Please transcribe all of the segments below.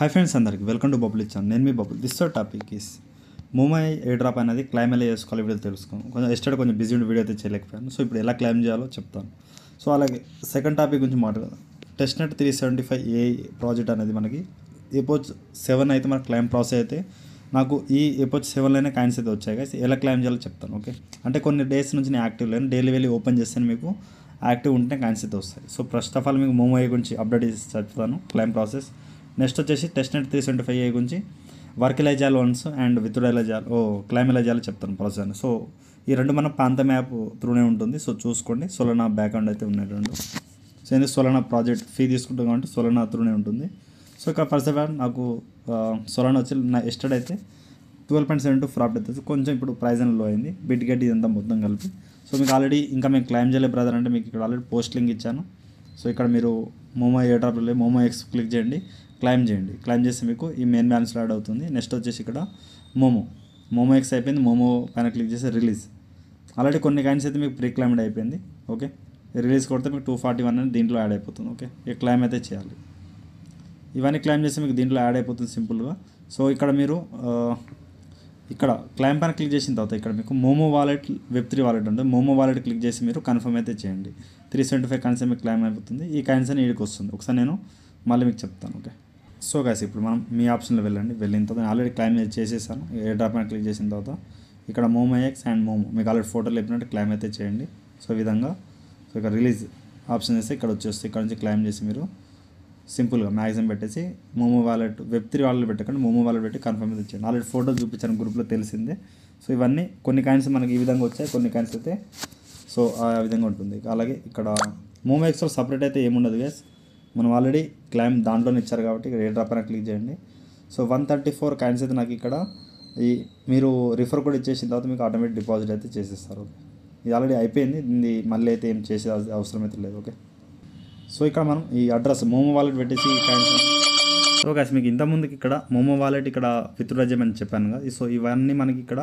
Hi friends, అందరికి welcome to Bubble channel. నేను మీ బబుల్. దిస్ టాపిక్ ఈస్ మూమై ఎయిర్ డ్రాప్ అనేది క్లైమ్ ఎలా చేసుకోవాలి వీడియో తెలుసుకోండి. కొంచెం బిజీ ఉండి వీడియో అయితే చేయలేకపోయాను. సో ఇప్పుడు ఎలా క్లైమ్ చేయాలో చెప్తాను. సో అలాగే సెకండ్ టాపిక్ గురించి మాట్లాడదాం. టెస్ట్నెట్ 375 ఏ ప్రాజెక్ట్ అనేది మనకి ఎపోచ్ 7 అయితే మనకి క్లైమ్ ప్రాసెస్ అయితే నాకు ఈ ఎపోచ్ 7లోనే కాయిన్స్ అయితే వచ్చాయి. guys ఎలా క్లైమ్ చేయాలో చెప్తాను. ఓకే, అంటే కొన్ని డేస్ నుంచి నేను యాక్టివ్ లేను. డైలీ వెళ్ళి ఓపెన్ చేస్తాను, మీకు యాక్టివ్ ఉంటే కాయిన్స్ అయితే వస్తాయి. సో ఫస్ట్ ఆఫ్ ఆల్ మీకు మూమై గురించి అప్డేట్ చెప్తాను, క్లైమ్ ప్రాసెస్. నెక్స్ట్ వచ్చేసి టెస్ట్నెట్ 375 ఏ గురించి వర్క్ ఎలా చేయాలి వన్స్ అండ్ విత్డ్రా ఎలా చేయాలి, క్లైమ్ ఎలా చేయాలో చెప్తాను ప్రాసెస్ అని. సో ఈ రెండు మన పాంతం యాప్ త్రూనే ఉంటుంది. సో చూసుకోండి, సోలనా బ్యాక్గ్రౌండ్ అయితే ఉన్నాయి రెండు. సో ఎందుకు సోలనా ప్రాజెక్ట్ ఫీ తీసుకుంటాం కాబట్టి సోలనా త్రూనే ఉంటుంది. సో ఇక్కడ ఫస్ట్ ఆఫ్ ఆల్ నాకు సోలనా వచ్చి నా ఎస్టర్డే అయితే 12.72 ప్రాఫిట్ అవుతుంది. కొంచెం ఇప్పుడు ప్రైస్ అని లో అయింది, బిట్ గెట్ ఇదంతా మొత్తం కలిపి. సో మీకు ఆల్రెడీ ఇంకా మేము క్లైమ్ చేయలేదు బ్రదర్ అంటే మీకు ఇక్కడ ఆల్రెడీ పోస్ట్ లింక్ ఇచ్చాను. సో ఇక్కడ మీరు momo air డ్రాప్లో momo X click చేయండి, క్లైమ్ చేయండి. క్లైమ్ చేస్తే మీకు ఈ మెయిన్ బ్యాలెన్స్లో యాడ్ అవుతుంది. నెక్స్ట్ వచ్చేసి ఇక్కడ మోమో ఎక్స్ అయిపోయింది. మోమో పైన క్లిక్ చేస్తే రిలీజ్. ఆల్రెడీ కొన్ని కాయిన్స్ అయితే మీకు ప్రీ క్లైమ్డ్ అయిపోయింది. ఓకే, రిలీజ్ కొడితే మీకు 241 అని దీంట్లో యాడ్ అయిపోతుంది. ఓకే, ఈ క్లైమ్ అయితే చేయాలి. ఇవన్నీ క్లైమ్ చేస్తే మీకు దీంట్లో యాడ్ అయిపోతుంది సింపుల్గా. సో ఇక్కడ మీరు ఇక్కడ క్లైమ్ పైన క్లిక్ చేసిన తర్వాత ఇక్కడ మీకు మోమో వాలెట్ వెబ్3 వాలెట్ ఉంటుంది. మోమో వాలెట్ క్లిక్ చేసి మీరు కన్ఫర్మ్ అయితే చేయండి. 375 కాయిన్స్ మీకు క్లైమ్ అయిపోతుంది. ఈ కాయిన్స్ అని ఈడికి వస్తుంది. ఒకసారి నేను మళ్ళీ మీకు చెప్తాను. ఓకే, సో గైస్ ఇప్పుడు మనం మీ ఆప్షన్లో వెళ్ళండి. వెళ్ళిన తర్వాత నేను ఆల్రెడీ క్లైమ్ చేసేసాను. ఎయిర్ డ్రాప్ పైన క్లిక్ చేసిన తర్వాత ఇక్కడ మోమో ఎక్స్ అండ్ మోమో మీకు ఆల్రెడీ ఫోటోలు చెప్పినట్టు క్లైమ్ అయితే చేయండి. సో ఈ విధంగా సో ఇక్కడ రిలీజ్ ఆప్షన్ చేస్తే ఇక్కడ వచ్చేస్తే ఇక్కడ నుంచి క్లైమ్ చేసి మీరు సింపుల్గా మ్యాక్సిమం పెట్టేసి మోమో వాలెట్ వెబ్3 వాలెట్ పెట్టకండి, మోమో వాలెట్ పెట్టి కన్ఫర్మ్ అయితే చేయండి. ఆల్రెడీ ఫోటో చూపించాను గ్రూప్లో, తెలిసిందే. సో ఇవన్నీ కొన్ని కాయిన్స్ మనకి ఈ విధంగా వచ్చాయి, కొన్ని కాయిన్స్ అయితే సో ఆ విధంగా ఉంటుంది. అలాగే ఇక్కడ మోమో ఎక్స్లో సపరేట్ అయితే ఏముండదు గైస్, మనం ఆల్రెడీ క్లైమ్ దాంట్లోనే ఇచ్చారు కాబట్టి ఇక్కడ ఎయిర్ డ్రాప్ అయినా క్లిక్ చేయండి. సో 134 కాయిన్స్ అయితే నాకు ఇక్కడ ఈ మీరు రిఫర్ కోడ్ ఇచ్చేసిన తర్వాత మీకు ఆటోమేటిక్ డిపాజిట్ అయితే చేసేస్తారు. ఓకే, ఇది ఆల్రెడీ అయిపోయింది, ఇది మళ్ళీ అయితే ఏం చేసే అవసరం అయితే లేదు. ఓకే, సో ఇక్కడ మనం ఈ అడ్రస్ మోమో వాలెట్ పెట్టేసి కాయిన్స్. సో గైస్ మీకు ఇంతకుముందుకి ఇక్కడ మోమో వాలెట్ ఇక్కడ విత్డ్రా చేయమని చెప్పాను కదా. సో ఇవన్నీ మనకి ఇక్కడ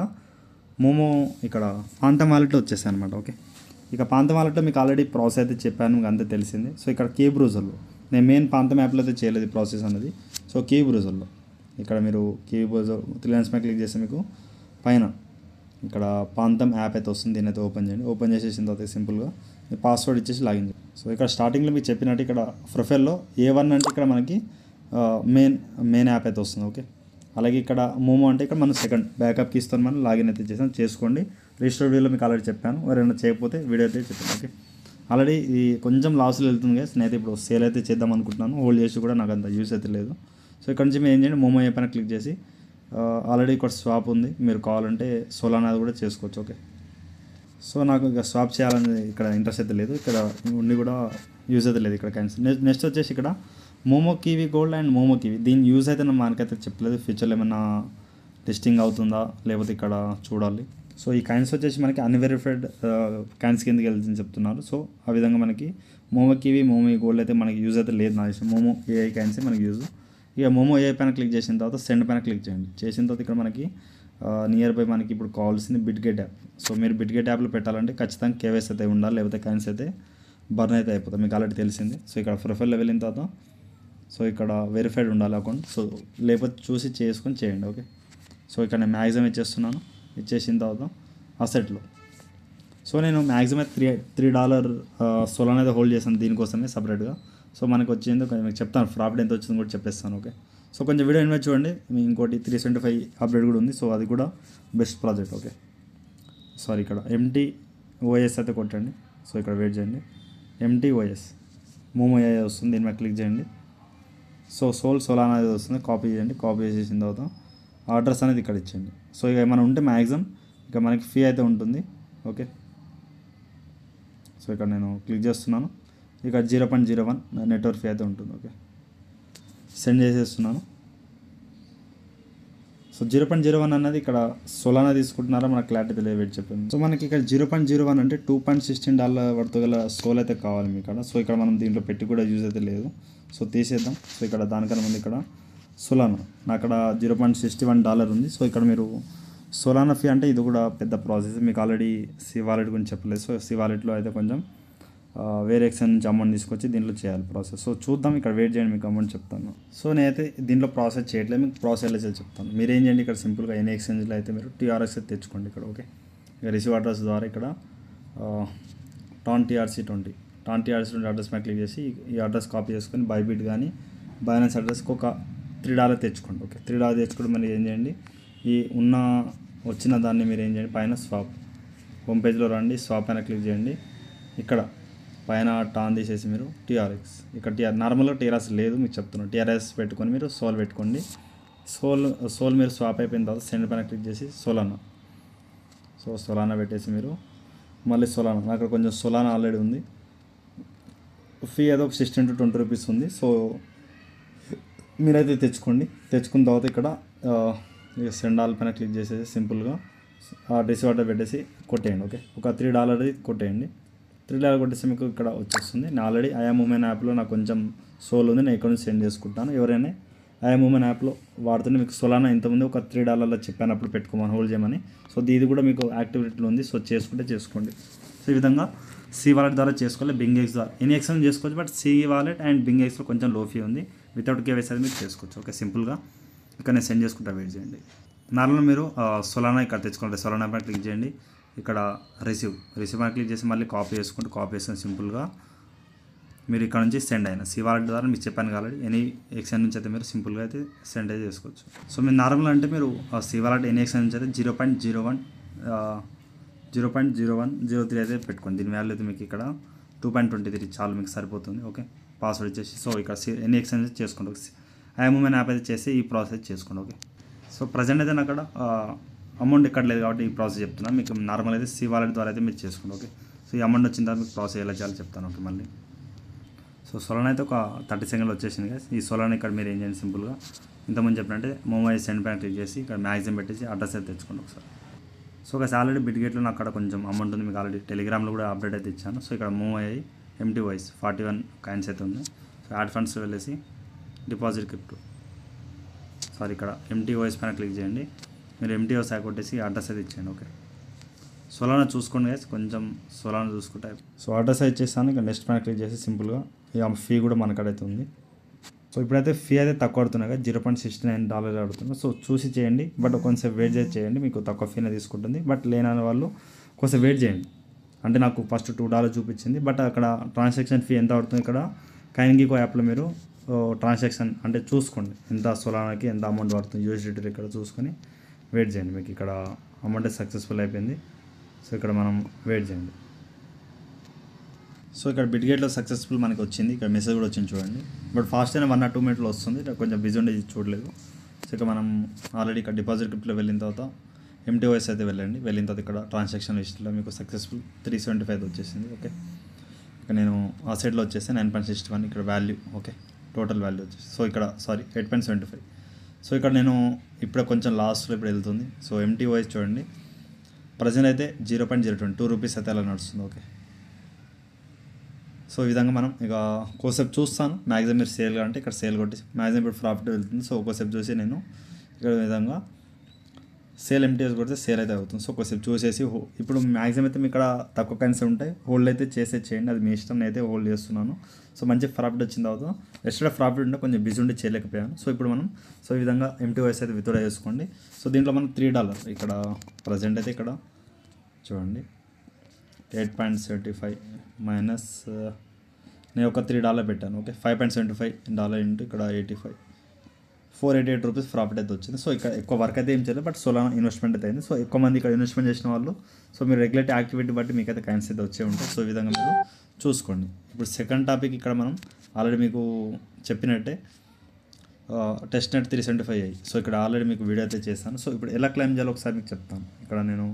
మోమో ఇక్కడ పాంతం వాలెట్లో వచ్చేసాయి అనమాట. ఓకే, ఇక పాంతం వాలెట్లో మీకు ఆల్రెడీ ప్రాసెస్ అయితే చెప్పాను, మీకు అంతే తెలిసింది. సో ఇక్కడ కీ బ్రౌజర్లో నేను మెయిన్ పాంతం యాప్లో అయితే చేయలేదు ప్రాసెస్ అనేది. సో కీ బ్రౌజర్లో ఇక్కడ మీరు కీ బ్రౌజర్ 3 లైన్స్ పైన క్లిక్ చేస్తే మీకు పైన ఇక్కడ పాంతం యాప్ అయితే వస్తుంది. దీన్ని అయితే ఓపెన్ చేయండి. ఓపెన్ చేసేసిన తర్వాత సింపుల్గా పాస్వర్డ్ ఇచ్చేసి లాగిన్ చేయండి. సో ఇక్కడ స్టార్టింగ్లో మీకు చెప్పినట్టు ఇక్కడ ప్రొఫైల్లో A1 అంటే ఇక్కడ మనకి మెయిన్ యాప్ అయితే వస్తుంది. ఓకే, అలాగే ఇక్కడ మోమో అంటే ఇక్కడ మనం సెకండ్ బ్యాకప్కి ఇస్తాను, మనం లాగిన్ అయితే చేసుకోండి. రిజిస్టర్ వీడియోలో మీకు ఆల్రెడీ చెప్పాను, ఎవరైనా చేయకపోతే వీడియో అయితే చెప్పాను. ఓకే, ఆల్రెడీ ఈ కొంచెం లాస్లో వెళ్తుంది కదా. నేనైతే ఇప్పుడు సేల్ అయితే చేద్దాం అనుకుంటున్నాను, హోల్డ్ చేసి కూడా నాకు అంత యూస్ అయితే లేదు. సో ఇక్కడ నుంచి మీరు ఏం చేయండి, మోమో యాప్ పైన క్లిక్ చేసి ఆల్రెడీ ఇక్కడ స్వాప్ ఉంది, మీరు కావాలంటే సోలానా కూడా చేసుకోవచ్చు. ఓకే, సో నాకు ఇక స్వాప్ చేయాలని ఇక్కడ ఇంట్రెస్ట్ అయితే లేదు, ఇక్కడ ఉండి కూడా యూజ్ అయితే లేదు ఇక్కడ కాయిన్స్. నెక్స్ట్ వచ్చేసి ఇక్కడ momo kiwi gold and momo kiwi, దీని యూజ్ అయితే మనకైతే చెప్పలేదు. ఫ్యూచర్లో ఏమైనా టెస్టింగ్ అవుతుందా లేకపోతే ఇక్కడ చూడాలి. సో ఈ కాయిన్స్ వచ్చేసి మనకి అన్వెరిఫైడ్ కాయిన్స్ కిందకి వెళ్తుందని చెప్తున్నారు. సో ఆ విధంగా మనకి మోమో కివి మోమో గోల్డ్ అయితే మనకి యూజ్ అయితే లేదు నా విషయం. మోమో ఏఐ కాయిన్సే మనకి యూజ్. ఇక మోమో ఏఐ పైన క్లిక్ చేసిన తర్వాత సెండ్ పైన క్లిక్ చేయండి. చేసిన తర్వాత ఇక్కడ మనకి నియర్ బై మనకి ఇప్పుడు కావాల్సింది బిట్గెట్ యాప్. సో మీరు బిట్గెట్ యాప్లో పెట్టాలంటే ఖచ్చితంగా కేవైసీ అయితే ఉండాలి, లేకపోతే కాయిన్స్ అయితే బర్న్ అయితే అయిపోతుంది, మీకు ఆల్రెడీ తెలిసింది. సో ఇక్కడ ప్రొఫైల్లో వెళ్ళిన తర్వాత సో ఇక్కడ వెరిఫైడ్ ఉండాలి అకౌంట్. సో లేకపోతే చూసి చేసుకొని చేయండి. ఓకే, సో ఇక్కడ నేను మ్యాక్సిమం ఇచ్చేస్తున్నాను. ఇచ్చేసిన తర్వాత అసెట్లో సో నేను మ్యాక్సిమం $3 సోలానా అయితే హోల్డ్ చేశాను దీనికోసమే సపరేట్గా. సో మనకు వచ్చింది మీకు చెప్తాను, ప్రాఫిట్ ఎంత వచ్చింది కూడా చెప్పేస్తాను. ఓకే, సో కొంచెం వీడియో ఇన్వైట్ చూడండి. ఇంకోటి 375 అప్డేట్ కూడా ఉంది. సో అది కూడా బెస్ట్ ప్రాజెక్ట్. ఓకే, సారీ ఇక్కడ MTOS అయితే కొట్టండి. సో ఇక్కడ వెయిట్ చేయండి, MTOS మోమో ఏఐ వస్తుంది, దీని మీద క్లిక్ చేయండి. సో సోలానా అనేది వస్తుంది, కాపీ చేయండి. కాపీ చేసేసిన తర్వాత అడ్రస్ అనేది ఇక్కడ ఇచ్చేయండి. సో ఇక ఏమైనా ఉంటే మ్యాక్సిమం ఇక మనకి ఫీ అయితే ఉంటుంది. ఓకే, సో ఇక్కడ నేను క్లిక్ చేస్తున్నాను. ఇక 0.01 నెట్వర్క్ ఫీ అయితే ఉంటుంది. ఓకే, సెండ్ చేసేస్తున్నాను. సో 0.01 అన్నది ఇక్కడ సోలానా తీసుకుంటున్నారా మనకు క్లారిటీ తెలియదు, వెయిట్ చెప్పండి. సో మనకి ఇక్కడ 0.01 అంటే $2.16 వర్త్ గల సోల్ అయితే కావాలి మీకు ఇక్కడ. సో ఇక్కడ మనం దీంట్లో పెట్టి కూడా యూజ్ అయితే లేదు. సో తీసేద్దాం. సో ఇక్కడ దానికన్నా ముందు ఇక్కడ సోలానా నాకు అక్కడ $0.61 ఉంది. సో ఇక్కడ మీరు సోలానా ఫీ అంటే ఇది కూడా పెద్ద ప్రాసెస్, మీకు ఆల్రెడీ సి వాలెట్ గురించి చెప్పలేదు. సో సి వాలెట్లో అయితే కొంచెం వేరే ఎక్స్చేంజ్ నుంచి అమౌంట్ తీసుకొచ్చి దీంట్లో చేయాలి ప్రాసెస్. సో చూద్దాం, ఇక్కడ వెయిట్ చేయండి, మీకు అమౌంట్ చెప్తాను. సో నేనైతే దీంట్లో ప్రాసెస్ చేయట్లేదు, మీకు ప్రాసెస్ ఎలా చెప్తాను. మీరు ఏం చేయండి, ఇక్కడ సింపుల్గా ఎనీ ఎక్స్చేంజ్లో అయితే మీరు TRX అయితే తెచ్చుకోండి ఇక్కడ. ఓకే, ఇక రిసీవ్ అడ్రస్ ద్వారా ఇక్కడ TRC20 అడ్రస్ మీద క్లిక్ చేసి ఈ అడ్రస్ కాపీ చేసుకొని బైబిట్ కానీ బైనాన్స్ అడ్రస్కి ఒక $3 తెచ్చుకోండి. ఓకే, $3 తెచ్చుకోవడం మరి ఏం చేయండి, ఈ వచ్చిన దాన్ని మీరు ఏం చేయండి, పైన స్వాప్ హోమ్ పేజ్లో రండి, స్వాప్ పైన క్లిక్ చేయండి. ఇక్కడ పైన టాన్ తీసేసి మీరు TRX ఇక్కడ నార్మల్గా TRS లేదు మీకు చెప్తున్నాను, TRS పెట్టుకొని మీరు సోల్ పెట్టుకోండి. సోల్ మీరు స్వాప్ అయిపోయిన తర్వాత సెండ్ పైన క్లిక్ చేసి సోలానా, సో సోలానా పెట్టేసి మీరు మళ్ళీ సోలానా, నాకు కొంచెం సోలానా ఆల్రెడీ ఉంది, ఫీ ఏదో ఒక 16 to 20 రూపీస్ ఉంది. సో మీరైతే తెచ్చుకున్న తర్వాత ఇక్కడ సెండ్ ఆల్ పైన క్లిక్ చేసేసి సింపుల్గా రిసీవ్ ఆర్డర్ పెట్టేసి కొట్టేయండి. ఓకే, ఒక $3 కొట్టేయండి. $3 కొట్టేసి మీకు ఇక్కడ వచ్చేస్తుంది. నేను ఆల్రెడీ ఐఎమ్ ఉమెన్ యాప్లో నాకు కొంచెం సోల్ ఉంది, నేను ఇక్కడ నుంచి సెండ్ చేసుకుంటాను. ఎవరైనా ఐఎమ్ ఉమెన్ యాప్లో వాడుతుంటే మీకు సోలానా ఇంతకుముందు ఒక $3 చెప్పాను అప్పుడు పెట్టుకోమని, హోల్డ్ చేయమని. సో ఇది కూడా మీకు యాక్టివిటీలో ఉంది, సో చేసుకోండి. సో ఈ విధంగా సి వాలెట్ ద్వారా చేసుకోవాలి, బింగ్ ఎక్స్ ద్వారా ఎనీ ఎక్స్చేంజ్ చేసుకోవచ్చు. But C wallet and Bing ఎక్స్లో కొంచెం లో ఫీ ఉంది, వితౌట్ కేవైసీ అది మీరు చేసుకోవచ్చు. ఓకే, సింపుల్గా ఇక్కడ నేను సెండ్ చేసుకుంటా, వెయిట్ చేయండి. నార్మల్ మీరు సోలానా ఇక్కడ తెచ్చుకోండి, సోలానా పైన క్లిక్ చేయండి. ఇక్కడ రిసీవ్ పైన క్లిక్ చేసి మళ్ళీ కాపీ చేసుకొని సింపుల్గా మీరు ఇక్కడ నుంచి సెండ్ అయిన సి వాలెట్ ద్వారా మీకు చెప్పాను కాబట్టి ఎనీ ఎక్స్చేంజ్ నుంచి అయితే మీరు సింపుల్గా అయితే సెండ్ అయితే చేసుకోవచ్చు. సో మీరు నార్మల్ అంటే మీరు సి వాలెట్ ఎనీ ఎక్స్చేంజ్ నుంచి అయితే 0.0103 అయితే పెట్టుకోండి. దీని వాల్యూ అయితే మీకు ఇక్కడ 2.23 చాలు, మీకు సరిపోతుంది. ఓకే, పాస్వర్డ్ ఇచ్చేసి సో ఇక్కడ ఎనీ ఎక్స్చేంజ్ చేసుకోండి. ఐఎమ్ ఉమెన్ యాప్ అయితే చేసి ఈ ప్రాసెస్ చేసుకోండి. ఓకే, సో ప్రజెంట్ అయితే నాకు అక్కడ అమౌంట్ ఎక్కడ లేదు కాబట్టి ఈ ప్రాసెస్ చెప్తున్నాను. మీకు నార్మల్ అయితే సి వాలెట్ ద్వారా అయితే మీరు చేసుకోండి. ఓకే, సో ఈ అమౌంట్ వచ్చిన తర్వాత మీకు ప్రాసెస్ ఎలా చేయాలో చెప్తాను. ఓకే, మళ్ళీ సో సోలానా అయితే ఒక 30 సెకండ్లు వచ్చేసింది కదా. ఈ సోలానా ఇక్కడ మీరు ఏం చేయండి, సింపుల్గా ఇంతకుముందు చెప్పినట్టే మొబైల్ సెండ్ పైన క్లిక్ చేసి ఇక్కడ మ్యాక్సిమం పెట్టేసి అడ్రస్ అయితే తెచ్చుకోండి ఒకసారి. సో ఒక ఆల్రెడీ బిట్గేట్లో నాకు అక్కడ కొంచెం అమౌంట్ ఉంది, మీకు ఆల్రెడీ టెలిగ్రామ్లో కూడా అప్డేట్ అయితే ఇచ్చాను. సో ఇక్కడ మూవ్ అయ్యి ఎంటీ వాయిస్ 41 కాయిన్స్ అయితే ఉంది. సో యాడ్ ఫండ్స్ వెళ్ళేసి డిపాజిట్ క్రిప్టో, సారీ ఇక్కడ ఎంటీ వాయిస్ పైన క్లిక్ చేయండి. మీరు ఎంటీ వాయిస్ కొట్టేసి అడ్రస్ అయితే ఇచ్చేయండి. ఓకే, సోలానా చూసుకోండి గైస్, కొంచెం సోలానా చూసుకుంటే. సో అడ్రస్ అయితే ఇచ్చేస్తాను. ఇక నెక్స్ట్ పైన క్లిక్ చేసి సింపుల్గా ఇక ఫీ కూడా మనకడైతే ఉంది. సో ఇప్పుడైతే ఫీ అయితే తక్కువ పడుతున్నాయి కదా, $0.69 ఆడుతున్నాయి. సో చూసి చేయండి, బట్ కొంచెం వెయిట్ చేయండి, మీకు తక్కువ ఫీనే తీసుకుంటుంది. బట్ లేని వాళ్ళు కొంచెం వెయిట్ చేయండి. అంటే నాకు ఫస్ట్ $2 చూపించింది, బట్ అక్కడ ట్రాన్సాక్షన్ ఫీ ఎంత పడుతుంది, ఇక్కడ కైన్గికో యాప్లో మీరు ట్రాన్సాక్షన్ అంటే చూసుకోండి ఎంత సోలానాకి ఎంత అమౌంట్ పడుతుంది USDT ఇక్కడ చూసుకొని వెయిట్ చేయండి. మీకు ఇక్కడ అమౌంట్ సక్సెస్ఫుల్ అయిపోయింది. సో ఇక్కడ మనం వెయిట్ చేయండి. సో ఇక్కడ బిట్గేట్లో సక్సెస్ఫుల్ మనకి వచ్చింది, ఇక్కడ మెసేజ్ కూడా వచ్చింది చూడండి. బట్ ఫాస్ట్ అయినా 1 or 2 minutes వస్తుంది, కొంచెం బిజీ ఉండి చూడలేదు. సో ఇక మనం ఆల్రెడీ ఇక్కడ డిపాజిట్ క్రిప్ట్లో వెళ్ళిన తర్వాత MTOS అయితే వెళ్ళిన తర్వాత ఇక్కడ ట్రాన్సాక్షన్ లిస్ట్లో మీకు సక్సెస్ఫుల్ 375 వచ్చేసింది. ఓకే, ఇక నేను ఆ సైడ్లో వచ్చేసి 9.61 ఇక్కడ వాల్యూ. ఓకే, టోటల్ వాల్యూ వచ్చేసి సో ఇక్కడ 8.75. సో ఇక్కడ నేను ఇప్పుడు కొంచెం లాస్ట్లో ఇప్పుడు వెళ్తుంది. సో MTOS చూడండి, ప్రజెంట్ అయితే 0.020 2 రూపీస్ అయితే అలా నడుస్తుంది. ఓకే, సో ఈ విధంగా మనం ఇక కోసేపు చూస్తాను. మ్యాక్సిమం మీరు సేల్ అంటే ఇక్కడ సేల్ కొట్టి మ్యాక్సిమం ఇప్పుడు ప్రాఫిట్ వెళ్తుంది. సో ఒక్కోసేపు చూసి నేను ఇక్కడ విధంగా సేల్ MTOS కొడితే సేల్ అయితే అవుతుంది. సో ఒకసేపు చూసేసి ఇప్పుడు మ్యాక్సిమం అయితే మీకు ఇక్కడ తక్కువ కైన్స్ ఉంటాయి, హోల్డ్ అయితే చేయండి, అది మీ ఇష్టం. నేనైతే హోల్డ్ చేస్తున్నాను. సో మంచి ప్రాఫిట్ వచ్చిన తర్వాత ఎక్స్ట్రా ప్రాఫిట్ ఉంటే కొంచెం బిజీ ఉండి చేయలేకపోయాను. సో ఇప్పుడు మనం ఈ విధంగా MTOS అయితే విత్డ్రా చేసుకోండి. సో దీంట్లో మనం $3 ఇక్కడ ప్రజెంట్ అయితే ఇక్కడ చూడండి 8.75 మైనస్ నేను ఒక $3 పెట్టాను. ఓకే, $5.75 ఇంటూ ఇక్కడ 85 488 రూపీస్ ప్రాఫిట్ అయితే వచ్చింది. సో ఇక్కడ ఎక్కువ వర్క్ అయితే ఏం చేయలేదు, బట్ సోలానా ఇన్వెస్ట్మెంట్ అయితే అయింది. సో ఎక్కువ మంది ఇక్కడ ఇన్వెస్ట్మెంట్ చేసిన వాళ్ళు సో మీరు రెగ్యులర్ యాక్టివిటీ బట్టి మీకు అయితే కైన్స్ అయితే వచ్చే ఉంటాయి. సో ఈ విధంగా మీరు చూసుకోండి. ఇప్పుడు సెకండ్ టాపిక్ ఇక్కడ మనం ఆల్రెడీ మీకు చెప్పినట్టే టెస్ట్ నెట్ 375 అయ్యి. సో ఇక్కడ ఆల్రెడీ మీకు వీడియో అయితే చేస్తాను. సో ఇప్పుడు ఎలా క్లెయిమ్ చేయాలో ఒకసారి మీకు చెప్తాను. ఇక్కడ నేను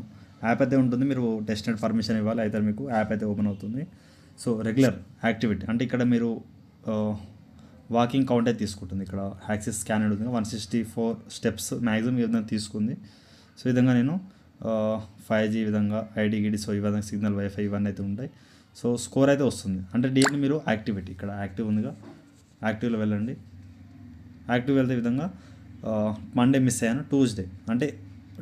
యాప్ అయితే ఉంటుంది, మీరు టెస్ట్ నెట్ పర్మిషన్ ఇవ్వాలి, అయితే మీకు యాప్ అయితే ఓపెన్ అవుతుంది. సో రెగ్యులర్ యాక్టివిటీ అంటే ఇక్కడ మీరు వాకింగ్ కౌంట్ అయితే తీసుకుంటుంది. ఇక్కడ యాక్సిస్ స్కాన్ ఉంటుంది, 164 స్టెప్స్ మ్యాక్సిమం ఈ విధంగా తీసుకుంది. సో ఈ విధంగా నేను 5G విధంగా ఐడి గిడి సో ఈ విధంగా సిగ్నల్ వైఫై ఇవన్నీ అయితే ఉంటాయి. సో స్కోర్ అయితే వస్తుంది. అంటే డైలీ మీరు యాక్టివిటీ ఇక్కడ యాక్టివ్ ఉందిగా, యాక్టివ్లో వెళ్ళండి. యాక్టివ్ వెళ్తే విధంగా మండే మిస్ అయ్యాను, ట్యూస్డే అంటే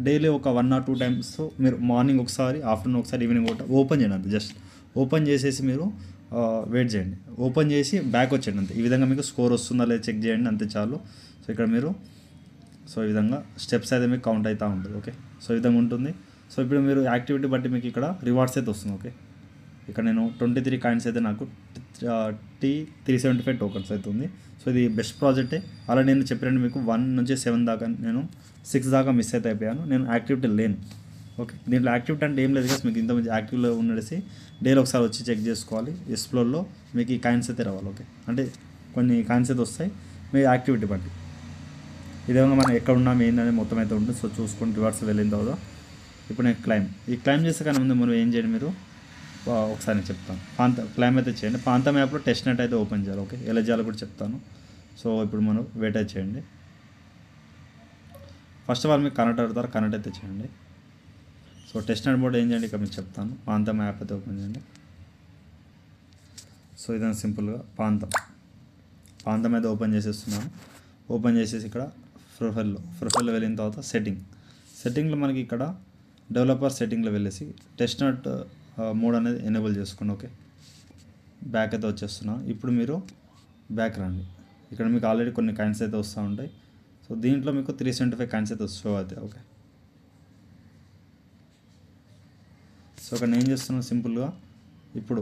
డైలీ ఒక 1 or 2 times మీరు మార్నింగ్ ఒకసారి, ఆఫ్టర్నూన్ ఒకసారి, ఈవినింగ్ ఒకటి ఓపెన్ చేయండి. అంతే, జస్ట్ ఓపెన్ చేసేసి మీరు వెయిట్ చేయండి. ఓపెన్ చేసి బ్యాక్ వచ్చేయండి అంతే. ఈ విధంగా మీకు స్కోర్ వస్తుందా లేదా చెక్ చేయండి అంతే చాలు. సో ఇక్కడ మీరు సో ఈ విధంగా స్టెప్స్ అయితే మీకు కౌంట్ అవుతూ ఉంటుంది. ఓకే, సో ఈ విధంగా ఉంటుంది. సో ఇప్పుడు మీరు యాక్టివిటీ బట్టి మీకు ఇక్కడ రివార్డ్స్ అయితే వస్తుంది. ఓకే, ఇక్కడ నేను 23 కాయిన్స్ అయితే నాకు T375 టోకన్స్ అవుతుంది. సో ఇది బెస్ట్ ప్రాజెక్టే. అలా నేను చెప్పాను మీకు 1 నుంచి 7 దాకా, నేను 6 దాకా మిస్ అయితే అయిపోయాను. నేను యాక్టివిటీ లేను. ఓకే, దీంట్లో యాక్టివిటీ అంటే ఏం లేదు కదా, మీకు ఇంతమంది యాక్టివ్లో ఉండేసి డైలీ ఒకసారి వచ్చి చెక్ చేసుకోవాలి. ఎక్స్ప్లోర్లో మీకు ఈ కాయిన్స్ అయితే రావాలి. ఓకే, అంటే కొన్ని కాయిన్స్ అయితే వస్తాయి మీ యాక్టివిటీ బట్టి. ఈ విధంగా మనం ఎక్కడ ఉన్నాం ఏంటనేది మొత్తం అయితే ఉంటుంది. సో చూసుకొని రివార్డ్స్ వెళ్ళిన తర్వాత ఇప్పుడు నేను క్లైమ్ చేసే కానీ ముందు మనం ఏం చేయండి, మీరు ఒకసారి నేను చెప్తాను. క్లైమ్ అయితే చేయండి. ప్రాంతం యాప్లో టెస్ట్ నెట్ అయితే ఓపెన్ చేయాలి. ఓకే, ఎలా చేయాలో కూడా చెప్తాను. సో ఇప్పుడు మనం వెయిట్ అయితే చేయండి. ఫస్ట్ ఆఫ్ ఆల్ మీకు కనెక్ట్ అవుతారు, కనెక్ట్ అయితే చేయండి. సో టెస్ట్ నెట్ మోడ్ ఏం చేయండి ఇక్కడ మీకు చెప్తాను. ప్రాంతం యాప్ అయితే ఓపెన్ చేయండి. సో ఇదని సింపుల్గా ప్రాంతం అయితే ఓపెన్ చేసేస్తున్నాను. ఓపెన్ చేసేసి ఇక్కడ ప్రొఫైల్లో వెళ్ళిన తర్వాత సెట్టింగ్లో మనకి ఇక్కడ డెవలపర్ సెట్టింగ్లో వెళ్ళేసి టెస్ట్ నెట్ మోడ్ అనేది ఎనేబుల్ చేసుకోండి. ఓకే, బ్యాక్ అయితే వచ్చేస్తున్నాను. ఇప్పుడు మీరు బ్యాక్ రండి. ఇక్కడ మీకు ఆల్రెడీ కొన్ని కాయిన్స్ అయితే వస్తూ ఉంటాయి. సో దీంట్లో మీకు 375 కాయిన్స్ అయితే షో అవుతాయి. ఓకే, సో ఇక్కడ నేను చేస్తున్నాను సింపుల్గా ఇప్పుడు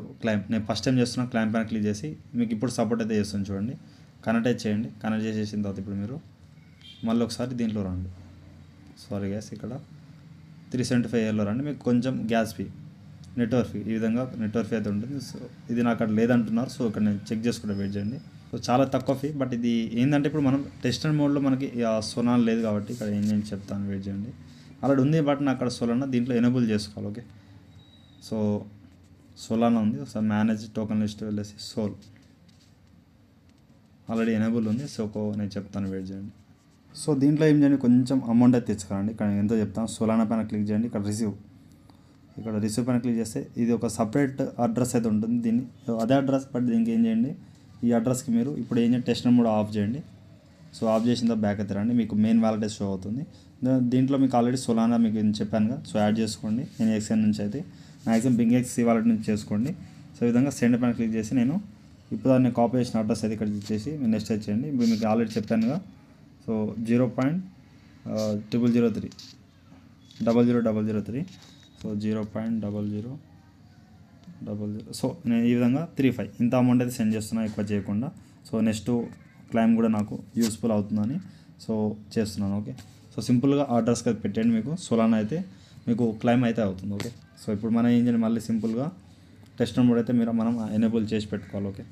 నేను ఫస్ట్ టైం చేస్తున్నాను. క్లైమ్ పైన క్లిక్ చేసి మీకు ఇప్పుడు సపోర్ట్ అయితే చేస్తాను చూడండి. కనెక్ట్ అయితే చేయండి. కనెక్ట్ చేసేసిన తర్వాత ఇప్పుడు మీరు మళ్ళీ ఒకసారి దీంట్లో రండి. సారీ గ్యాస్, ఇక్కడ 375 రండి. మీకు కొంచెం గ్యాస్ ఫీ, నెట్వర్క్ ఫీ, ఈ విధంగా నెట్వర్క్ ఫీ అయితే ఉంటుంది. సో ఇది నాకు అక్కడ లేదంటున్నారు. సో ఇక్కడ నేను చెక్ చేసుకుంటే వెయిట్ చేయండి. సో చాలా తక్కువ ఫీ, బట్ ఇది ఏంటంటే ఇప్పుడు మనం టెస్టర్ మోడ్లో మనకి సోలానా లేదు కాబట్టి ఇక్కడ ఏం నేను చెప్తాను, వెయిట్ చేయండి. ఆల్రెడీ ఉంది బట్ నాకు అక్కడ సోలానా దీంట్లో ఎనేబుల్ చేసుకోవాలి. ఓకే, సో సోలానా ఉంది. ఒకసారి మేనేజ్ టోకెన్ లిస్ట్ వెళ్ళేసి ఆల్రెడీ ఎనేబుల్ ఉంది. సో నేను చెప్తాను, వెయిట్ చేయండి. సో దీంట్లో ఏం చేయండి, కొంచెం అమౌంట్ అయితే తెచ్చుకోండి. ఇక్కడ ఎంతో చెప్తాను. సోలానా పైన క్లిక్ చేయండి. ఇక్కడ రిసీవ్ పైన క్లిక్ చేస్తే ఇది ఒక సపరేట్ అడ్రస్ అయితే ఉంటుంది. దీన్ని అదే అడ్రస్, బట్ దీనికి ఏం చేయండి, ఈ అడ్రస్కి మీరు ఇప్పుడు ఏం చేయండి, టెస్ట్ నెట్ మోడ్ ఆఫ్ చేయండి. సో ఆఫ్ చేసిన తర్వాత బ్యాక్ అయితే రండి. మీకు మెయిన్ వాలెట్ షో అవుతుంది. దీంట్లో మీకు ఆల్రెడీ సోలానా మీకు చెప్పానుగా, సో యాడ్ చేసుకోండి. నేను ఎక్స్ఎన్ నుంచి అయితే మ్యాక్సిమం బింగెక్స్ వాలెట్ నుంచి చేసుకోండి. సో ఈ విధంగా సెండ్ పైన క్లిక్ చేసి నేను ఇప్పుడు దాన్ని కాపీ చేసిన అడ్రస్ అయితే ఇక్కడ ఇచ్చేసి నెక్స్ట్ చేయండి. ఇప్పుడు మీకు ఆల్రెడీ చెప్పానుగా, సో 0.0003 సో 0.0000. సో నేను ఈ విధంగా 35 ఇంత అమౌంట్ అయితే సెండ్ చేస్తున్నా, ఎక్కువ చేయకుండా. సో నెక్స్ట్ క్లైమ్ కూడా నాకు యూస్ఫుల్ అవుతుందని సో చేస్తున్నాను. ఓకే, సో సింపుల్గా అడ్రస్కి అయితే పెట్టండి. మీకు సోలానా అయితే మీకు క్లైమ్ అయితే అవుతుంది. ఓకే, సో ఇప్పుడు మనం ఏం చేయాలి, మళ్ళీ సింపుల్గా టెస్ట్ మోడ్ అయితే మనం ఎనేబుల్ చేసి పెట్టుకోవాలి. ఓకే,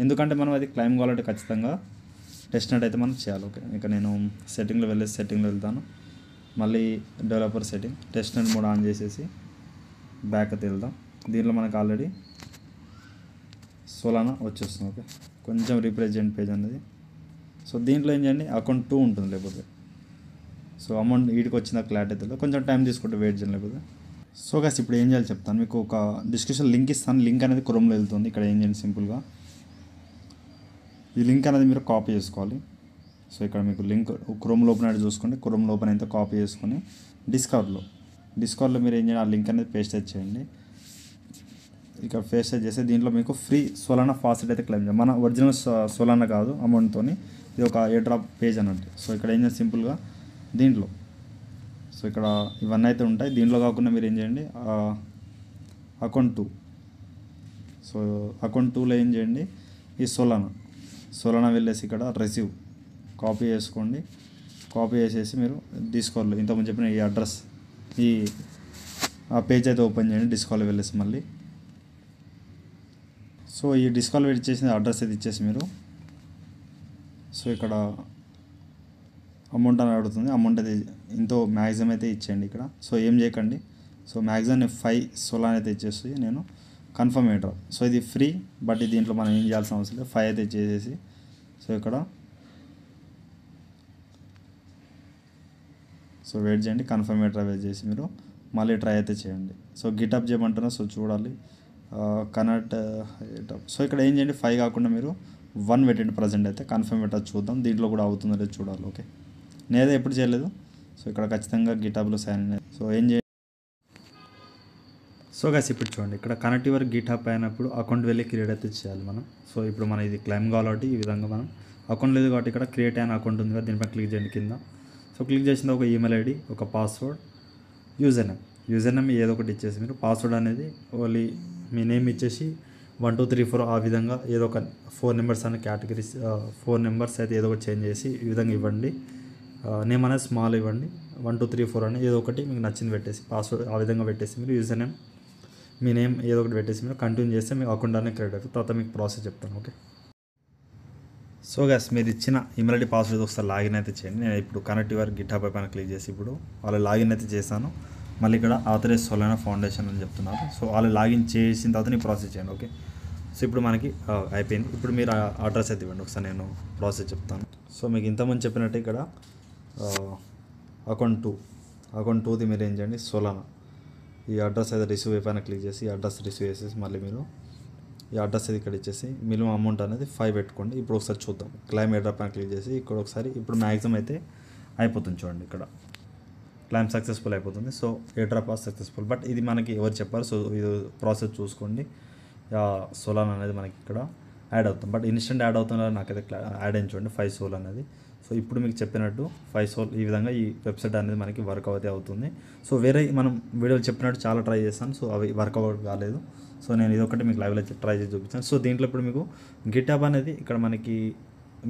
ఎందుకంటే మనం అది క్లైమ్ కావాలంటే ఖచ్చితంగా టెస్ట్ నెట్ అయితే మనం చేయాలి. ఓకే, ఇక నేను సెట్టింగ్లో వెళ్తాను. మళ్ళీ developer setting test net mode on చేసేసి బ్యాక్ అయితే వెళ్దాం. దీంట్లో మనకు ఆల్రెడీ సోలానా వచ్చేస్తుంది. ఓకే, కొంచెం రీప్రెజెంట్ పేజ్ అనేది. సో దీంట్లో ఏం చేయండి, అకౌంట్ 2 ఉంటుంది. లేకపోతే సో అమౌంట్ వీటికి వచ్చిన క్లారిటీ అయితే కొంచెం టైం తీసుకుంటే వెయిట్ చేయండి. లేకపోతే సో గైస్ ఇప్పుడు ఏం చేయాలి చెప్తాను. మీకు ఒక డిస్క్రిప్షన్ లింక్ ఇస్తాను. లింక్ అనేది క్రోమ్లో వెళ్తుంది. ఇక్కడ ఏం చేయండి, సింపుల్గా ఈ లింక్ అనేది మీరు కాపీ చేసుకోవాలి. సో ఇక్కడ మీకు లింక్ క్రోమ్లో ఓపెన్ అయితే చూసుకోండి. క్రోమ్లో ఓపెన్ అయితే కాపీ చేసుకొని డిస్కవర్లో మీరు ఏం చేయాలి, ఆ లింక్ అనేది పేస్ట్ చేయండి. ఇక్కడ పేస్ట్ చేస్తే దీంట్లో మీకు ఫ్రీ సోలానా ఫాసెట్ అయితే క్లెయిమ్ చేయాలి. మన ఒరిజినల్ సోలానా కాదు, అమౌంట్తో ఇది ఒక ఎయిర్ డ్రాప్ పేజ్ అన్నట్టు. సో ఇక్కడ ఏం చేయాలి, సింపుల్గా దీంట్లో సో ఇక్కడ ఇవన్నీ అయితే ఉంటాయి. దీంట్లో కాకుండా మీరు ఏం చేయండి, అకౌంట్ 2. సో అకౌంట్ 2లో ఏం చేయండి, ఈ సోలానా వెళ్ళేసి ఇక్కడ రిసీవ్ కాపీ చేసుకోండి. కాపీ చేసేసి మీరు డిస్కవర్లో ఇంతకుముందు చెప్పిన ఈ అడ్రస్ ఆ పేజ్ అయితే ఓపెన్ చేయండి. డిస్కవర్లో వెళ్ళేసి మళ్ళీ సో ఈ డిస్కవర్లో ఇచ్చేసిన అడ్రస్ అయితే ఇచ్చేసి మీరు సో ఇక్కడ అమౌంట్ అని అడుగుతుంది. అమౌంట్ అయితే ఎంతో మ్యాక్సిమం అయితే ఇచ్చేయండి ఇక్కడ. సో ఏం చేయకండి. సో మ్యాక్సిమం నేను 5 సోలానా అయితే ఇచ్చేసి నేను కన్ఫర్మ్ ఎయిర్ డ్రాప్. సో ఇది ఫ్రీ, బట్ దీంట్లో మనం ఏం చేయాల్సిన అవసరం లేదు. 5 అయితే ఇచ్చేసేసి సో ఇక్కడ సో వెయిట్ చేయండి. కన్ఫర్మ్ ఎయిర్ డ్రాప్ చేసి మీరు మళ్ళీ ట్రై అయితే చేయండి. సో గిటప్ చేయమంటున్నా. సో చూడాలి కనెక్ట్. సో ఇక్కడ ఏం చేయండి, 5 కాకుండా మీరు 1 పెట్టండి. ప్రజెంట్ అయితే కన్ఫర్మ్ ఎయిర్ డ్రాప్ చూద్దాం, దీంట్లో కూడా అవుతుందో లేదో చూడాలి. ఓకే, నేనైతే ఎప్పుడు చేయలేదు. సో ఇక్కడ ఖచ్చితంగా గిటప్లో సైన్ ఇన్. సో ఏం చేయండి, సో గైస్ ఇప్పుడు చూడండి ఇక్కడ కనెక్ట్ యువర్ గిట్హబ్ అయినప్పుడు అకౌంట్ వెళ్ళి క్రియేట్ అయితే చేయాలి మనం. సో ఇప్పుడు మన ఇది క్లైమ్ కాబట్టి ఈ విధంగా మనం అకౌంట్ లేదు కాబట్టి ఇక్కడ క్రియేట్ అయిన అకౌంట్ ఉంది కదా, దీనిపై క్లిక్ చేయండి కింద. సో క్లిక్ చేసిన ఒక ఈమెయిల్ ఐడి, ఒక పాస్వర్డ్, యూజర్ నేమ్ ఏదో ఒకటి ఇచ్చేసి మీరు పాస్వర్డ్ అనేది ఓన్లీ మీ నేమ్ ఇచ్చేసి 1 2 3 4 ఆ విధంగా ఏదో ఒక 4 నెంబర్స్ అనే కేటగిరీస్ 4 నెంబర్స్ అయితే ఏదో ఒకటి చేంజ్ చేసి ఈ విధంగా ఇవ్వండి. నేమ్ అనేది స్మాల్ ఇవ్వండి, 1 2 3 4 అని ఏదో ఒకటి మీకు నచ్చింది పెట్టేసి పాస్వర్డ్ ఆ విధంగా పెట్టేసి మీరు యూజర్ నేమ్ మీ నేమ్ ఏదో ఒకటి పెట్టేసి మీరు కంటిన్యూ చేస్తే మీ అకౌంట్ అనేది క్రియేట్ అవుతుంది. తర్వాత మీకు ప్రాసెస్ చెప్తాను. ఓకే, సో గైస్ మీరు ఇచ్చిన ఈమెయిల్ ఐడి పాస్వర్డ్ ఒకసారి లాగిన్ అయితే చేయండి. నేను ఇప్పుడు కనెక్ట్ యువర్ గిట్హబ్ పైన క్లిక్ చేసి ఇప్పుడు వాళ్ళు లాగిన్ అయితే చేశాను. మళ్ళీ ఇక్కడ ఆథరైజ్ సోలానా ఫౌండేషన్ అని చెప్తున్నారు. సో వాళ్ళు లాగిన్ చేసిన తర్వాత నీ ప్రాసెస్ చేయండి. ఓకే, సో ఇప్పుడు మనకి అయిపోయింది. ఇప్పుడు మీరు అడ్రస్ అయితే ఇవ్వండి, ఒకసారి నేను ప్రాసెస్ చెప్తాను. సో మీకు ఇంతకుముందు చెప్పినట్టు ఇక్కడ అకౌంట్ 2ది మీరు ఏం చేయండి, సోలానా ఈ అడ్రస్ అయితే రిసీవ్ అయిపోయిన క్లిక్ చేసి ఈ అడ్రస్ రిసీవ్ చేసేసి మళ్ళీ మీరు ఈ అడ్రస్ అయితే ఇక్కడ ఇచ్చేసి మినిమం అమౌంట్ అనేది 5 పెట్టుకోండి. ఇప్పుడు ఒకసారి చూద్దాం. క్లైమ్ ఎయిర్ డ్రాప్ పైన క్లిక్ చేసి ఇక్కడ ఒకసారి ఇప్పుడు మ్యాక్సిమం అయితే అయిపోతుంది. చూడండి ఇక్కడ క్లైమ్ సక్సెస్ఫుల్ అయిపోతుంది. So air drop successful. But ఇది మనకి ఎవరు చెప్పారు, సో ఇది ప్రాసెస్ చూసుకోండి. సోలానా అనేది మనకి ఇక్కడ యాడ్ అవుతుంది. బట్ ఇన్స్టెంట్ యాడ్ అవుతుందో నాకైతే యాడ్ అయింది చూడండి 5 సోల్ అనేది. సో ఇప్పుడు మీకు చెప్పినట్టు 5 సోల్ ఈ విధంగా ఈ వెబ్సైట్ అనేది మనకి వర్క్ అయితే అవుతుంది. సో వేరే మనం వీడియోలు చెప్పినట్టు చాలా ట్రై చేస్తాను, సో అవి వర్కౌట్ కాలేదు. సో నేను ఇదొకటి మీకు లైవ్లో ట్రై చేసి చూపించాను. సో దీంట్లో ఇప్పుడు మీకు గిట్హబ్ అనేది ఇక్కడ మనకి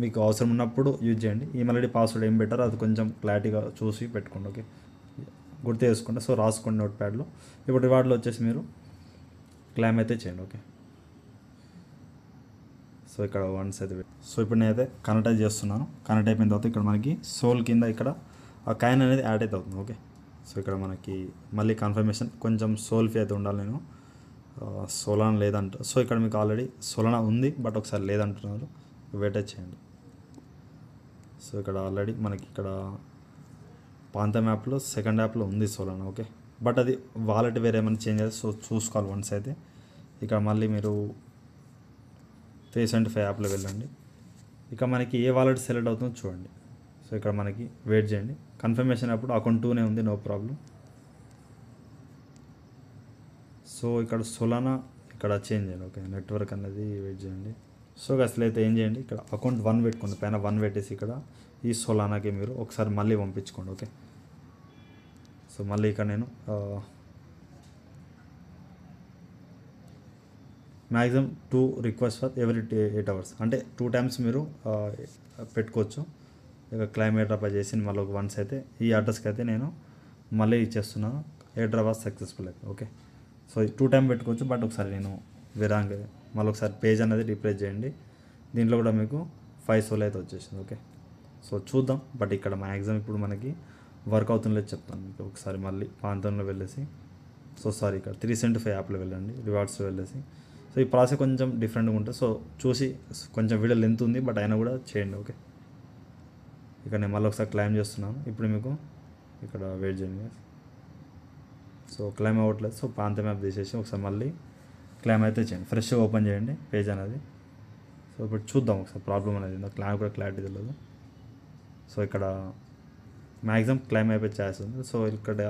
మీకు అవసరం ఉన్నప్పుడు యూజ్ చేయండి. ఈమెయిల్ ఐడి పాస్వర్డ్ ఏం పెట్టారో అది కొంచెం క్లారిటీగా చూసి పెట్టుకోండి. ఓకే, గుర్తు చేసుకుంటే సో రాసుకోండి నోట్ ప్యాడ్లో. ఇప్పుడు రివార్డ్లో వచ్చేసి మీరు క్లైమ్ అయితే చేయండి. ఓకే, సో ఇక్కడ వన్స్ అయితే సో ఇప్పుడు నేనైతే కనెక్ట్ అయితే చేస్తున్నాను. కనెక్ట్ అయిపోయిన తర్వాత ఇక్కడ మనకి సోల్ కింద ఇక్కడ ఆ కాయిన్ అనేది యాడ్ అయితే అవుతుంది. ఓకే, సో ఇక్కడ మనకి మళ్ళీ కన్ఫర్మేషన్ కొంచెం సోల్ ఫీ అయితే ఉండాలి. నేను సోలానా లేదంట. సో ఇక్కడ మీకు ఆల్రెడీ సోలానా ఉంది బట్ ఒకసారి లేదంటున్నారు, వెయిట్ చేయండి. సో ఇక్కడ ఆల్రెడీ మనకి ఇక్కడ పాంతం యాప్లో సెకండ్ యాప్లో ఉంది సోలానా. ఓకే, బట్ అది వాలెట్ వేరే ఏమైనా చేంజ్ అయితే సో చూసుకోవాలి వన్స్ అయితే. ఇక్కడ మళ్ళీ మీరు 375 యాప్లో వెళ్ళండి. ఇక మనకి ఏ వాలెట్ సెలెక్ట్ అవుతుందో చూడండి. సో ఇక్కడ మనకి వెయిట్ చేయండి. కన్ఫర్మేషన్ అప్పుడు అకౌంట్ 2నే ఉంది, నో ప్రాబ్లం. సో ఇక్కడ సోలానా ఇక్కడ చేంజ్ చేయండి. ఓకే, నెట్వర్క్ అనేది వెయిట్ చేయండి. సో అసలు అయితే ఏం చేయండి, ఇక్కడ అకౌంట్ 1 పెట్టుకోండి. పైన 1 పెట్టేసి ఇక్కడ ఈ సోలానాకి మీరు ఒకసారి మళ్ళీ పంపించుకోండి. ఓకే, సో మళ్ళీ ఇక్కడ నేను maximum 2 request for every 8 hours అంటే 2 times మీరు పెట్టుకోవచ్చు. ఇక క్లైమ్ ఎయిర్ డ్రాప్ చేసి మళ్ళీ ఒక వన్స్ అయితే ఈ అడ్రస్కి అయితే నేను మళ్ళీ ఇచ్చేస్తున్నాను. ఎయిర్ డ్రాప్ సక్సెస్ఫుల్ అయితే. ఓకే, సో 2 times పెట్టుకోవచ్చు. బట్ ఒకసారి నేను వేరంగా మళ్ళీ ఒకసారి పేజ్ అనేది రీప్లేస్ చేయండి. దీంట్లో కూడా మీకు 5 సోల్ అయితే వచ్చేసింది. ఓకే, సో చూద్దాం. బట్ ఇక్కడ మ్యాక్సిమం ఇప్పుడు మనకి వర్క్ అవుతుందో చెప్తాను మీకు. ఒకసారి మళ్ళీ పాంతంలో వెళ్ళేసి సో సారీ ఇక్కడ 375 యాప్లో వెళ్ళండి, రివార్డ్స్లో వెళ్ళేసి. సో ఈ ప్రాసెస్ కొంచెం డిఫరెంట్గా ఉంటుంది. సో చూసి కొంచెం వీడియో లెంత్ ఉంది బట్ అయినా కూడా చేయండి. ఓకే, ఇక్కడ నేను మళ్ళీ ఒకసారి క్లైమ్ చేస్తున్నాను. ఇప్పుడు మీకు ఇక్కడ వెయిట్ చేయండి. సో క్లైమ్ అవ్వట్లేదు. సో పాంతం యాప్ తీసేసి ఒకసారి మళ్ళీ క్లైమ్ అయితే చేయండి. ఫ్రెష్గా ఓపెన్ చేయండి పేజ్ అనేది. సో ఇప్పుడు చూద్దాం ఒకసారి ప్రాబ్లం అనేది క్లైమ్ కూడా క్లారిటీ తెలియదు. సో ఇక్కడ మ్యాక్సిమం క్లైమ్ అయిపోయి చేస్తుంది. సో ఇక్కడ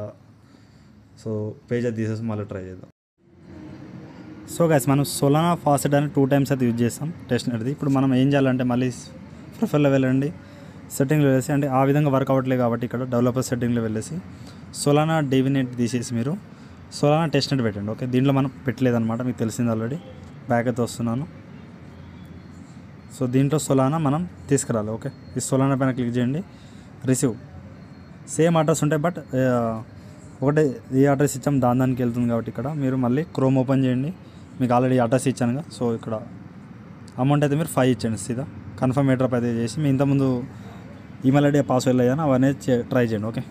సో పేజ్ అది తీసేసి మళ్ళీ ట్రై చేద్దాం. సో గైస్ మనం సోలానా ఫాసెట్ అని 2 times అయితే యూజ్ చేస్తాం టెస్ట్ అనేది. ఇప్పుడు మనం ఏం చేయాలంటే మళ్ళీ ప్రొఫైల్లో వెళ్ళండి, సెట్టింగ్లో వెళ్ళేసి అంటే ఆ విధంగా వర్క్ అవ్వట్లేదు కాబట్టి ఇక్కడ డెవలపర్ సెట్టింగ్లో వెళ్ళేసి సోలానా డీవినెట్ తీసేసి మీరు సోలానా టెస్ట్ నెట్ పెట్టండి. ఓకే, దీంట్లో మనం పెట్టలేదన్నమాట, మీకు తెలిసింది ఆల్రెడీ. బ్యాక్ అయితే వస్తున్నాను. సో దీంట్లో సోలానా మనం తీసుకురాలి. ఓకే, ఈ సోలానా పైన క్లిక్ చేయండి. రిసీవ్ సేమ్ అడ్రస్ ఉంటాయి బట్ ఒకటే ఏ అడ్రస్ ఇచ్చాం దానికి వెళ్తుంది కాబట్టి ఇక్కడ మీరు మళ్ళీ క్రోమ్ ఓపెన్ చేయండి. మీకు ఆల్రెడీ అడ్రస్ ఇచ్చానుగా. సో ఇక్కడ అమౌంట్ అయితే మీరు 5 ఇచ్చండి సీదా. కన్ఫర్మ్ ఎయిర్ డ్రాప్ అయితే చేసి మీ ఇంతకుముందు ఈమెయిల్ ఐడి పాస్వర్డ్ అయ్యాను అవన్నీ ట్రై చేయండి. ఓకే,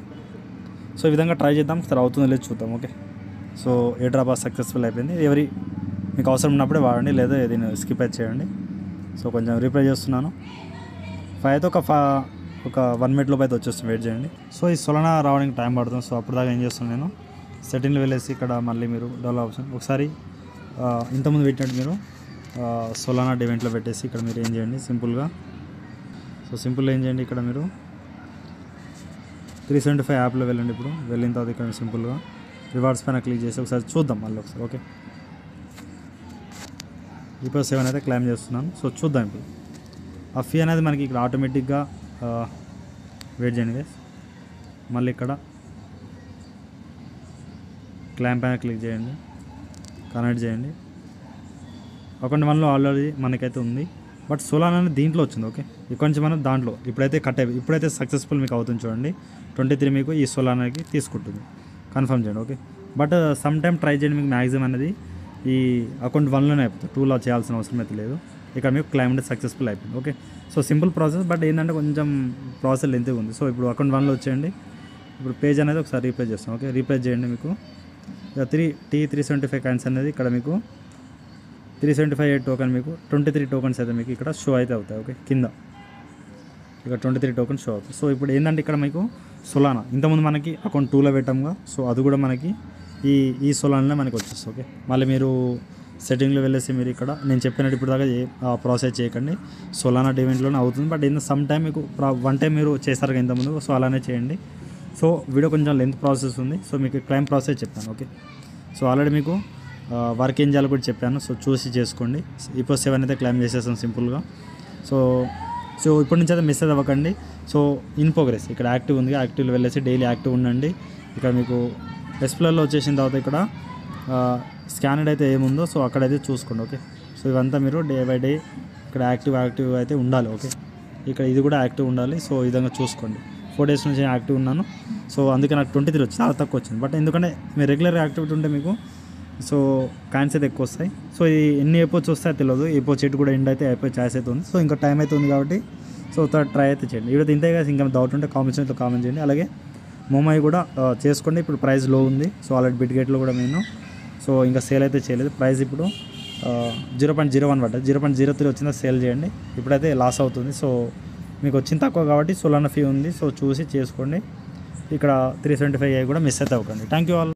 సో ఈ విధంగా ట్రై చేద్దాం. సరే అవుతుందో లేదు చూద్దాం. Okay, so air drop successful అయిపోయింది. మీకు అవసరం ఉన్నప్పుడే వాడండి, లేదా దీన్ని స్కిప్ అయితే చేయండి. సో కొంచెం రీప్లై చేస్తున్నాను. 5 అయితే ఒక 1 minute లోపు అయితే వచ్చేస్తుంది, వెయిట్ చేయండి. సో ఈ సోలానా రావడానికి టైం పడుతుంది. సో అప్పుడు దాకా ఏం చేస్తున్నాను నేను సెట్టింగ్లో వెళ్ళేసి ఇక్కడ మళ్ళీ మీరు డెవలప్ ఆప్షన్ ఒకసారి ఇంతకుముందు పెట్టినట్టు మీరు సోలానా డివెంట్లో పెట్టేసి ఇక్కడ మీరు ఏం చేయండి సింపుల్గా. సో సింపుల్గా ఏం చేయండి, ఇక్కడ మీరు 375 యాప్లో వెళ్ళండి. ఇప్పుడు వెళ్ళిన తర్వాత ఇక్కడ సింపుల్గా రివార్డ్స్ పైన క్లిక్ చేసి ఒకసారి చూద్దాం మళ్ళీ ఒకసారి. ఓకే, ఇప్పుడు 7 అయితే క్లైమ్ చేస్తున్నాను. సో చూద్దాం ఇప్పుడు ఆ ఫీ అనేది మనకి ఇక్కడ ఆటోమేటిక్గా వెయిట్ చేయండి గైస్. మళ్ళీ ఇక్కడ క్లైమ్ పైన క్లిక్ చేయండి, కనెక్ట్ చేయండి. అకౌంట్ 1లో ఆల్రెడీ మనకైతే ఉంది, బట్ సోలానా అనేది దీంట్లో వచ్చింది. ఓకే, ఇక్కడ నుంచి మనం దాంట్లో ఇప్పుడైతే సక్సెస్ఫుల్ మీకు అవుతుంది చూడండి. 23 మీకు ఈ సోలానాకి తీసుకుంటుంది. కన్ఫర్మ్ చేయండి. Okay, but some time try చేయండి. మీకు మ్యాక్సిమం అనేది ఈ అకౌంట్ 1లోనే అయిపోతుంది, 2లో చేయాల్సిన అవసరం అయితే లేదు. ఇక్కడ మీకు క్లైమ్ అనేది సక్సెస్ఫుల్ అయిపోయింది. Okay, so simple process, but ఏంటంటే కొంచెం ప్రాసెస్ లెంత్ ఉంది. సో ఇప్పుడు అకౌంట్ 1లో వచ్చేయండి. ఇప్పుడు పేజ్ అనేది ఒకసారి రీప్లేస్ చేస్తాం. ఓకే, రీప్లేస్ చేయండి. మీకు ఇక 375 కాయిన్స్ అనేది ఇక్కడ మీకు 375 టోకెన్ మీకు 23 టోకన్స్ అయితే మీకు ఇక్కడ షో అయితే అవుతాయి. ఓకే, కింద ఇక్కడ 23 టోకన్స్ షో అవుతాయి. సో ఇప్పుడు ఏంటంటే ఇక్కడ మీకు సోలానా ఇంతకుముందు మనకి అకౌంట్ 2లో పెట్టాముగా, సో అది కూడా మనకి ఈ సోలానాలో మనకి వచ్చేస్తుంది. ఓకే, మళ్ళీ మీరు సెట్టింగ్లో వెళ్ళేసి మీరు ఇక్కడ నేను చెప్పినట్టు ఇప్పుడు దాకా ప్రాసెస్ చేయకండి. సోలానా ఈవెంట్లోనే అవుతుంది, బట్ ఏంటంటే సమ్ టైం మీకు 1 టైం మీరు చేస్తారు కదా ఇంతకుముందు, సో అలానే చేయండి. సో వీడియో కొంచెం లెంత్ ప్రాసెస్ ఉంది. సో మీకు క్లైమ్ ప్రాసెస్ చెప్పాను. ఓకే, సో ఆల్రెడీ మీకు వర్క్ ఏం చేయాలో కూడా చెప్పాను. సో చూసి చేసుకోండి. ఇప్పుడు 7 అయితే క్లైమ్ చేసేస్తాం సింపుల్గా. సో ఇప్పటి నుంచి అయితే మిస్ అవ్వకండి. సో ఇన్ ప్రోగ్రెస్ ఇక్కడ యాక్టివ్ ఉంది, యాక్టివ్లో వెళ్ళేసి డైలీ యాక్టివ్ ఉండండి. ఇక్కడ మీకు ఎక్స్ప్లోర్లో వచ్చేసిన తర్వాత ఇక్కడ స్కానర్డ్ అయితే ఏముందో సో అక్కడైతే చూసుకోండి. ఓకే, సో ఇవంతా మీరు డే బై డే ఇక్కడ యాక్టివ్ అయితే ఉండాలి. ఓకే, ఇక్కడ ఇది కూడా యాక్టివ్ ఉండాలి. సో ఈ విధంగా చూసుకోండి. 4 డేస్ నుంచి యాక్టివ్ ఉన్నాను. సో అందుకే నాకు 23 వచ్చింది, చాలా తక్కువ వచ్చింది. బట్ ఎందుకంటే మీరు రెగ్యులర్ యాక్టివిటీ ఉంటే మీకు సో కాయిన్స్ అయితే ఎక్కువ వస్తాయి. సో ఇది ఎన్ని ఎయిర్పోర్ట్స్ వస్తాయో తెలియదు. ఎయిర్పోర్ట్ చెట్టు కూడా ఎండ్ అయితే అయిపోయి ఛాయిస్ అయితే ఉంది. సో ఇంకా టైం అయితే ఉంది కాబట్టి సో ట్రై అయితే చేయండి. ఇవి ఇంతే కదా, ఇంకా డౌట్ ఉంటే కామెంట్స్లో కామెంట్ చేయండి. అలాగే మొమై కూడా చేసుకోండి. ఇప్పుడు ప్రైస్ లో ఉంది. సో ఆల్రెడీ బిట్గేట్లో కూడా నేను సో ఇంకా సేల్ అయితే చేయలేదు. ప్రైస్ ఇప్పుడు 0.01 పడ్డది. 0.03 వచ్చిందా సేల్ చేయండి. ఇప్పుడైతే లాస్ అవుతుంది. సో మీకు వచ్చింది తక్కువ కాబట్టి సోలానా ఫీ ఉంది. సో చూసి చేసుకోండి. ఇక్కడ 375 కూడా మిస్ అయితే అవ్వకండి. Thank you all.